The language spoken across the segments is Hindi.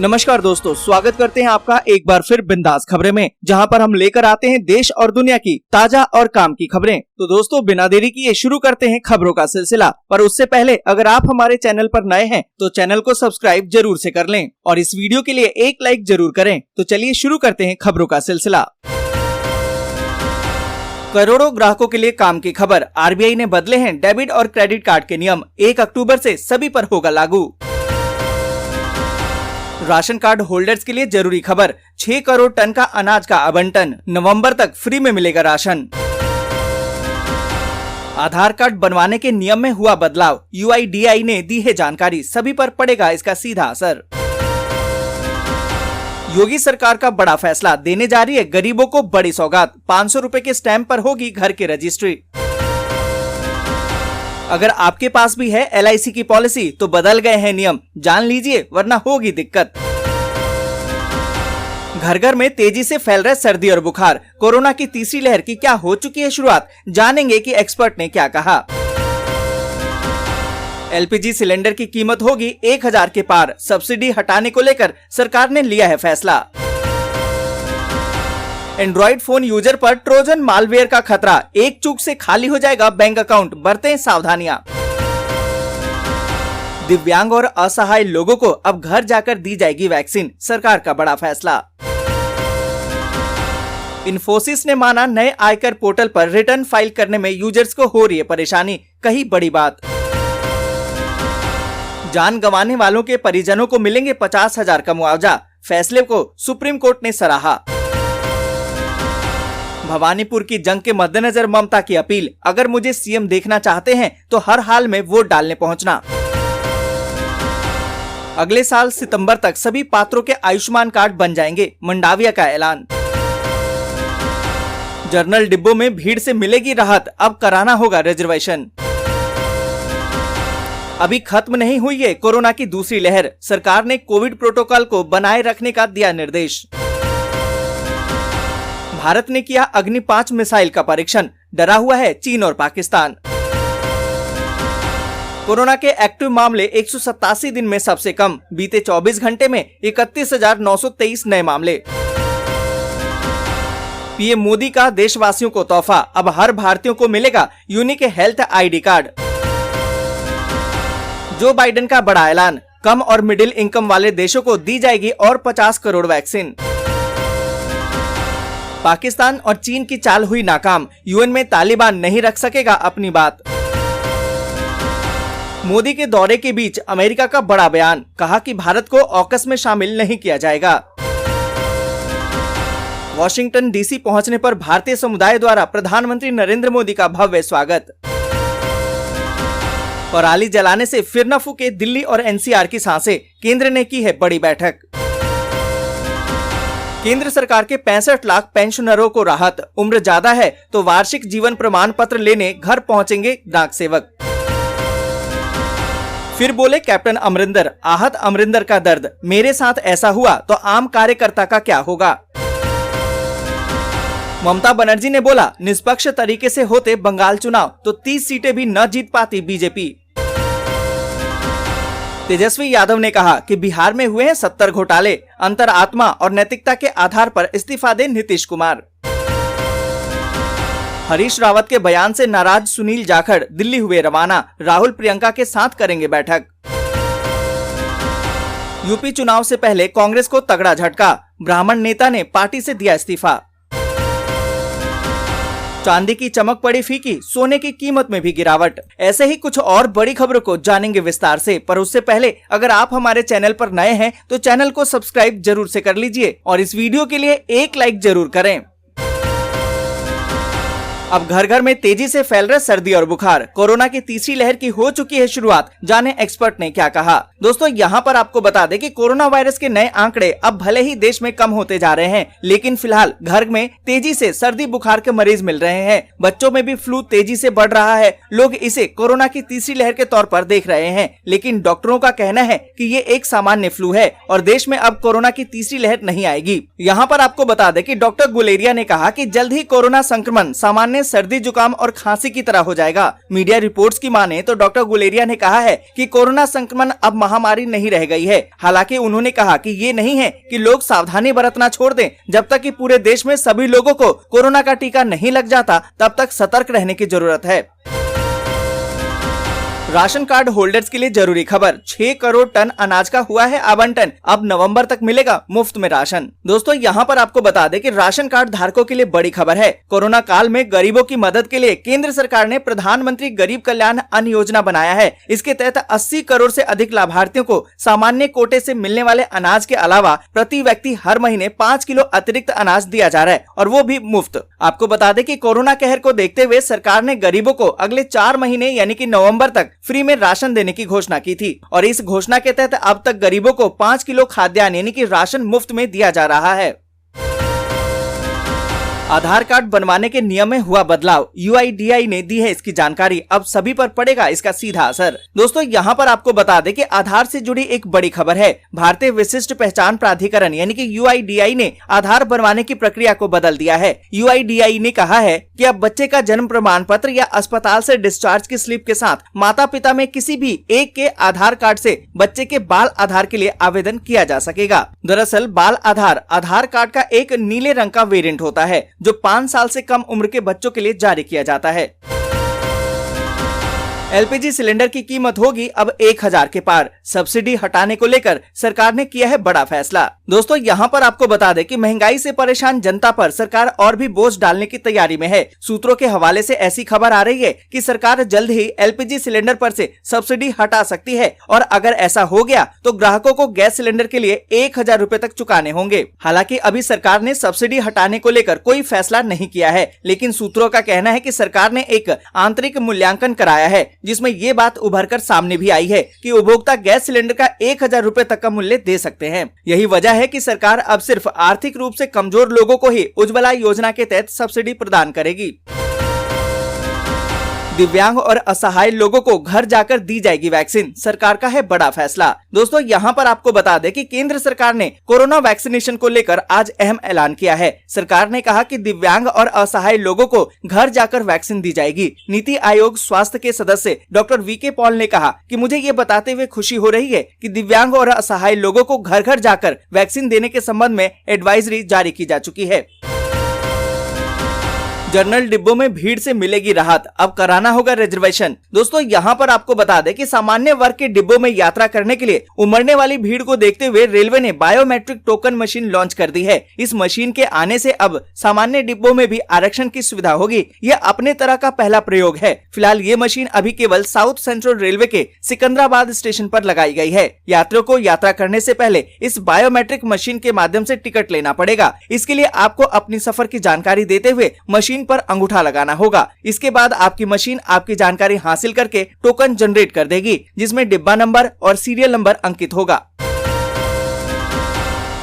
नमस्कार दोस्तों, स्वागत करते हैं आपका एक बार फिर बिंदास खबरें में, जहां पर हम लेकर आते हैं देश और दुनिया की ताजा और काम की खबरें। तो दोस्तों, बिना देरी किए शुरू करते हैं खबरों का सिलसिला। पर उससे पहले अगर आप हमारे चैनल पर नए हैं तो चैनल को सब्सक्राइब जरूर से कर लें और इस वीडियो के लिए एक लाइक जरूर करें। तो चलिए शुरू करते हैं खबरों का सिलसिला। करोड़ों ग्राहकों के लिए काम की खबर। आरबीआई ने बदले हैं डेबिट और क्रेडिट कार्ड के नियम। 1 अक्टूबर से सभी पर होगा लागू। राशन कार्ड होल्डर्स के लिए जरूरी खबर। 6 करोड़ टन का अनाज का आवंटन। नवंबर तक फ्री में मिलेगा राशन। आधार कार्ड बनवाने के नियम में हुआ बदलाव। यूआईडीएआई ने दी है जानकारी। सभी पर पड़ेगा इसका सीधा असर। योगी सरकार का बड़ा फैसला, देने जा रही है गरीबों को बड़ी सौगात। 500 रुपए के स्टैंप पर होगी घर की रजिस्ट्री। अगर आपके पास भी है LIC की पॉलिसी तो बदल गए हैं नियम, जान लीजिए वरना होगी दिक्कत। घर घर में तेजी से फैल रहे सर्दी और बुखार। कोरोना की तीसरी लहर की क्या हो चुकी है शुरुआत, जानेंगे कि एक्सपर्ट ने क्या कहा। LPG सिलेंडर की कीमत होगी 1000 के पार। सब्सिडी हटाने को लेकर सरकार ने लिया है फैसला। एंड्रॉइड फोन यूजर पर ट्रोजन मालवेयर का खतरा। एक चूक से खाली हो जाएगा बैंक अकाउंट, बरतें सावधानियां। दिव्यांग और असहाय लोगों को अब घर जाकर दी जाएगी वैक्सीन, सरकार का बड़ा फैसला। इन्फोसिस ने माना नए आयकर पोर्टल पर रिटर्न फाइल करने में यूजर्स को हो रही है परेशानी, कही बड़ी बात। जान गंवाने वालों के परिजनों को मिलेंगे 50,000 का मुआवजा। फैसले को सुप्रीम कोर्ट ने सराहा। भवानीपुर की जंग के मद्देनजर ममता की अपील, अगर मुझे सीएम देखना चाहते हैं तो हर हाल में वोट डालने पहुंचना। अगले साल सितंबर तक सभी पात्रों के आयुष्मान कार्ड बन जाएंगे, मंडाविया का ऐलान। जर्नल डिब्बों में भीड़ से मिलेगी राहत, अब कराना होगा रिजर्वेशन। अभी खत्म नहीं हुई है कोरोना की दूसरी लहर, सरकार ने कोविड प्रोटोकॉल को बनाए रखने का दिया निर्देश। भारत ने किया अग्नि 5 मिसाइल का परीक्षण, डरा हुआ है चीन और पाकिस्तान। कोरोना के एक्टिव मामले 187 दिन में सबसे कम। बीते 24 घंटे में 31,923 नए मामले। पीएम मोदी का देशवासियों को तोहफा, अब हर भारतीयों को मिलेगा unique health ID card. Joe Biden का बड़ा ऐलान, कम और मिडिल इनकम वाले देशों को दी जाएगी और 50 करोड़ वैक्सीन। पाकिस्तान और चीन की चाल हुई नाकाम, UN में तालिबान नहीं रख सकेगा अपनी बात। मोदी के दौरे के बीच अमेरिका का बड़ा बयान, कहा कि भारत को ऑकस में शामिल नहीं किया जाएगा। वॉशिंगटन DC पहुंचने पर भारतीय समुदाय द्वारा प्रधानमंत्री नरेंद्र मोदी का भव्य स्वागत। पराली जलाने से फिर न फूके दिल्ली और NCR की सांसें, केंद्र ने की है बड़ी बैठक। केंद्र सरकार के 65 लाख पेंशनरों को राहत। उम्र ज्यादा है तो वार्षिक जीवन प्रमाण पत्र लेने घर पहुंचेंगे डाक सेवक। फिर बोले कैप्टन अमरिंदर, आहत अमरिंदर का दर्द, मेरे साथ ऐसा हुआ तो आम कार्यकर्ता का क्या होगा। ममता बनर्जी ने बोला, निष्पक्ष तरीके से होते बंगाल चुनाव तो 30 सीटें भी न जीत पाती बीजेपी। तेजस्वी यादव ने कहा कि बिहार में हुए हैं 70 घोटाले, अंतरात्मा और नैतिकता के आधार पर इस्तीफा दे नीतीश कुमार। हरीश रावत के बयान से नाराज सुनील जाखड़ दिल्ली हुए रवाना, राहुल प्रियंका के साथ करेंगे बैठक। यूपी चुनाव से पहले कांग्रेस को तगड़ा झटका, ब्राह्मण नेता ने पार्टी से दिया इस्तीफा। चांदी की चमक पड़ी फीकी, सोने की कीमत में भी गिरावट। ऐसे ही कुछ और बड़ी खबरों को जानेंगे विस्तार से, पर उससे पहले अगर आप हमारे चैनल पर नए हैं तो चैनल को सब्सक्राइब जरूर से कर लीजिए और इस वीडियो के लिए एक लाइक जरूर करें। अब घर घर में तेजी से फैल रहे सर्दी और बुखार। कोरोना की तीसरी लहर की हो चुकी है शुरुआत, जाने एक्सपर्ट ने क्या कहा। दोस्तों, यहाँ पर आपको बता दें कि कोरोना वायरस के नए आंकड़े अब भले ही देश में कम होते जा रहे हैं, लेकिन फिलहाल घर में तेजी से सर्दी बुखार के मरीज मिल रहे हैं। बच्चों में भी फ्लू तेजी से बढ़ रहा है। लोग इसे कोरोना की तीसरी लहर के तौर पर देख रहे हैं, लेकिन डॉक्टरों का कहना है कि ये एक सामान्य फ्लू है और देश में अब कोरोना की तीसरी लहर नहीं आएगी। यहाँ पर आपको बता दें कि डॉक्टर गुलेरिया ने कहा कि जल्द ही कोरोना संक्रमण सामान्य सर्दी जुकाम और खांसी की तरह हो जाएगा। मीडिया रिपोर्ट्स की माने तो डॉक्टर गुलेरिया ने कहा है कि कोरोना संक्रमण अब महामारी नहीं रह गई है। हालांकि उन्होंने कहा कि ये नहीं है कि लोग सावधानी बरतना छोड़ दें। जब तक कि पूरे देश में सभी लोगों को कोरोना का टीका नहीं लग जाता तब तक सतर्क रहने की जरूरत है। राशन कार्ड होल्डर्स के लिए जरूरी खबर, 6 करोड़ टन अनाज का हुआ है आवंटन, अब नवंबर तक मिलेगा मुफ्त में राशन। दोस्तों यहाँ पर आपको बता दें कि राशन कार्ड धारकों के लिए बड़ी खबर है। कोरोना काल में गरीबों की मदद के लिए केंद्र सरकार ने प्रधानमंत्री गरीब कल्याण अन्न योजना बनाया है। इसके तहत 80 करोड़ से अधिक लाभार्थियों को सामान्य कोटे से मिलने वाले अनाज के अलावा प्रति व्यक्ति हर महीने 5 किलो अतिरिक्त अनाज दिया जा रहा है और वो भी मुफ्त। आपको बता दें कि कोरोना कहर को देखते हुए सरकार ने गरीबों को अगले 4 महीने यानी कि नवंबर तक फ्री में राशन देने की घोषणा की थी और इस घोषणा के तहत अब तक गरीबों को 5 किलो खाद्यान्न यानी कि राशन मुफ्त में दिया जा रहा है। आधार कार्ड बनवाने के नियम में हुआ बदलाव, UIDAI ने दी है इसकी जानकारी। अब सभी पर पड़ेगा इसका सीधा असर। दोस्तों यहाँ पर आपको बता दें कि आधार से जुड़ी एक बड़ी खबर है। भारतीय विशिष्ट पहचान प्राधिकरण यानी कि UIDAI ने आधार बनवाने की प्रक्रिया को बदल दिया है। UIDAI ने कहा है कि अब बच्चे का जन्म प्रमाण पत्र या अस्पताल से डिस्चार्ज की स्लिप के साथ माता पिता में किसी भी एक के आधार कार्ड से बच्चे के बाल आधार के लिए आवेदन किया जा सकेगा। दरअसल बाल आधार कार्ड का एक नीले रंग का वेरिएंट होता है जो 5 साल से कम उम्र के बच्चों के लिए जारी किया जाता है। LPG सिलेंडर की कीमत होगी अब 1000 के पार, सब्सिडी हटाने को लेकर सरकार ने किया है बड़ा फैसला। दोस्तों यहाँ पर आपको बता दें कि महंगाई से परेशान जनता पर सरकार और भी बोझ डालने की तैयारी में है। सूत्रों के हवाले से ऐसी खबर आ रही है कि सरकार जल्द ही LPG सिलेंडर पर से सब्सिडी हटा सकती है और अगर ऐसा हो गया तो ग्राहकों को गैस सिलेंडर के लिए 1000 रुपए तक चुकाने होंगे। हालांकि अभी सरकार ने सब्सिडी हटाने को लेकर कोई फैसला नहीं किया है, लेकिन सूत्रों का कहना है कि सरकार ने एक आंतरिक मूल्यांकन कराया है जिसमें ये बात उभरकर सामने भी आई है कि उपभोक्ता गैस सिलेंडर का 1000 रुपए तक का मूल्य दे सकते हैं। यही वजह है कि सरकार अब सिर्फ आर्थिक रूप से कमजोर लोगों को ही उज्ज्वला योजना के तहत सब्सिडी प्रदान करेगी। दिव्यांग और असहाय लोगों को घर जाकर दी जाएगी वैक्सीन, सरकार का है बड़ा फैसला। दोस्तों यहाँ पर आपको बता दें कि केंद्र सरकार ने कोरोना वैक्सीनेशन को लेकर आज अहम ऐलान किया है। सरकार ने कहा कि दिव्यांग और असहाय लोगों को घर जाकर वैक्सीन दी जाएगी। नीति आयोग स्वास्थ्य के सदस्य डॉक्टर VK पॉल ने कहा कि मुझे ये बताते हुए खुशी हो रही है कि दिव्यांग और असहाय लोगों को घर घर जाकर वैक्सीन देने के संबंध में एडवाइजरी जारी की जा चुकी है। जनरल डिब्बों में भीड़ से मिलेगी राहत, अब कराना होगा रिजर्वेशन। दोस्तों यहाँ पर आपको बता दें कि सामान्य वर्ग के डिब्बों में यात्रा करने के लिए उमड़ने वाली भीड़ को देखते हुए रेलवे ने बायोमेट्रिक टोकन मशीन लॉन्च कर दी है। इस मशीन के आने से अब सामान्य डिब्बों में भी आरक्षण की सुविधा होगी। यह अपने तरह का पहला प्रयोग है। फिलहाल ये मशीन अभी केवल साउथ सेंट्रल रेलवे के सिकंदराबाद स्टेशन पर लगाई गई है। यात्रियों को यात्रा करने से पहले इस बायोमेट्रिक मशीन के माध्यम से टिकट लेना पड़ेगा। इसके लिए आपको अपनी सफर की जानकारी देते हुए मशीन पर अंगूठा लगाना होगा। इसके बाद आपकी मशीन आपकी जानकारी हासिल करके टोकन जनरेट कर देगी जिसमें डिब्बा नंबर और सीरियल नंबर अंकित होगा।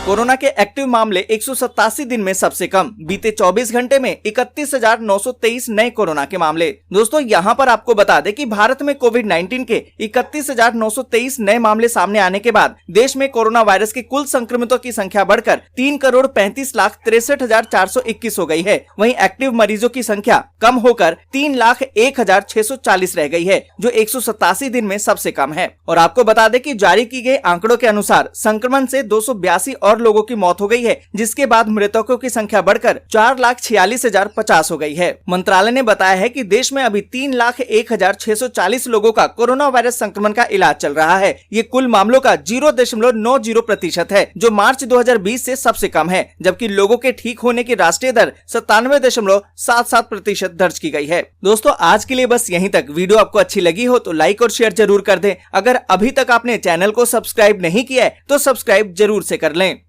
कोरोना के एक्टिव मामले 187 दिन में सबसे कम, बीते 24 घंटे में 31,923 नए कोरोना के मामले। दोस्तों यहाँ पर आपको बता दें कि भारत में कोविड-19 के 31,923 नए मामले सामने आने के बाद देश में कोरोना वायरस के कुल संक्रमितों की संख्या बढ़कर 3,35,63,421 हो गई है। वहीं एक्टिव मरीजों की संख्या कम होकर 3,01,640 रह गई है, जो 187 दिन में सबसे कम है। और आपको बता दें कि जारी की गए आंकड़ों के अनुसार संक्रमण से 282 और लोगों की मौत हो गई है, जिसके बाद मृतकों की संख्या बढ़कर 4,46,050 हो गई है। मंत्रालय ने बताया है कि देश में अभी 3,01,640 लोगों का कोरोना वायरस संक्रमण का इलाज चल रहा है। ये कुल मामलों का 0.90% है, जो मार्च 2020 से सबसे कम है, जबकि लोगों के ठीक होने की राष्ट्रीय दर 97.77% दर्ज की गई है। दोस्तों आज के लिए बस यहीं तक। वीडियो आपको अच्छी लगी हो तो लाइक और शेयर जरूर कर दें। अगर अभी तक आपने चैनल को सब्सक्राइब नहीं किया है तो सब्सक्राइब जरूर से कर लें।